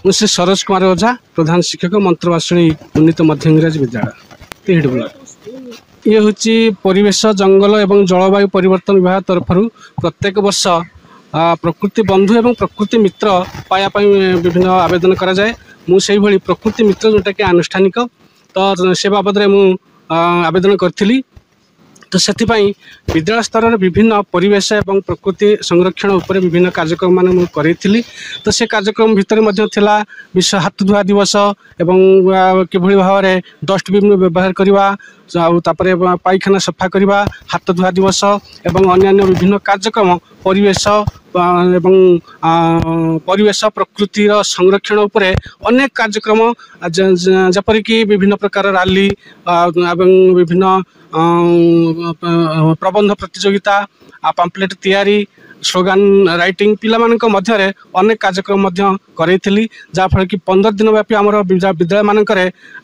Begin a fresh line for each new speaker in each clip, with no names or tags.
श्री सरोज कुमार ओझा प्रधान शिक्षक मंत्रवासुणी उन्नीत मध्य इंग्राजी विद्यालय तिहिडी ब्लॉक। ये हूँ परिवेश जंगल एवं जलवायु परिवर्तन विभाग तरफ प्रत्येक वर्ष प्रकृति बंधु एवं प्रकृति मित्र पायापाई विभिन्न आवेदन कराए। मुझे भली प्रकृति मित्र जोटा कि आनुष्ठानिक तो से बाबद में आवेदन करी। तो से विद्यालय स्तर में विभिन्न परिवेश एवं प्रकृति संरक्षण उपर विभिन्न कार्यक्रम मान करी। तो से कार्यक्रम भितर विश्व हाथ धुआ दिवस एवं किभली भाव में डस्टबिन व्यवहार करवा पायखाना सफा करवा हाथ धुआ दिवस एवं अन्य विभिन्न कार्यक्रम परिवेश एवं परिवेश प्रकृतिर संरक्षण उपरे अनेक कार्यक्रम जपरिक विभिन्न प्रकार रैली एवं विभिन्न प्रबंध प्रतियोगिता पाम्पलेट तैयारी स्लोगान राइटिंग पिला मध्य अनेक कार्यक्रम करें जहाँफल कि 15 दिन व्यापी आम विद्यालय मानक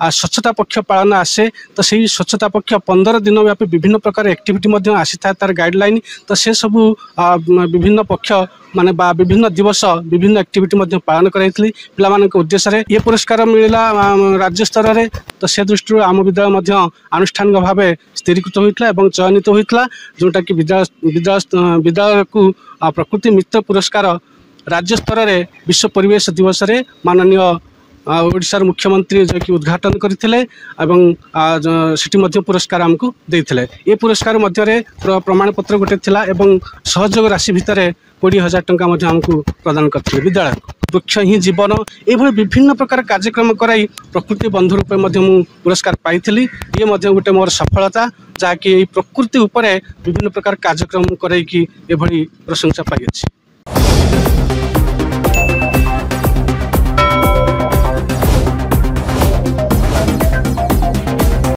स्वच्छता पक्ष पालन आसे। तो सही स्वच्छता पक्ष 15 दिन व्यापी विभिन्न प्रकार एक्टिविटी आसी था तार गाइडलाइन। तो से सबू विभिन्न पक्ष माने विभिन्न दिवस विभिन्न एक्टिविटी पालन कराई पिला उद्देश्य ये पुरस्कार मिलला राज्य स्तर में। तो से दृष्टि आम विद्यालय आनुष्ठानिक भाव स्थिरीकृत होता और चयनित होता जोटा कि विद्यालय को प्रकृति मित्र पुरस्कार राज्य स्तर में विश्व परिवेश दिवस रे माननीय ओडिशार मुख्यमंत्री जो कि उद्घाटन करते से पुरस्कार आमको देते। ये पुरस्कार मध्य प्रमाण पत्र गोटे थिला एवं सहयोग राशि भितर 20,000 टंका आमको प्रदान करते विद्यालय। वृक्ष ही जीवन ये विभिन्न प्रकार कार्यक्रम कराई प्रकृति बंधु रूप में पुरस्कार पाई। ये गोटे मोर सफलता जहाँकि प्रकृति उपरे विभिन्न प्रकार कार्यक्रम कराई प्रशंसा पाई।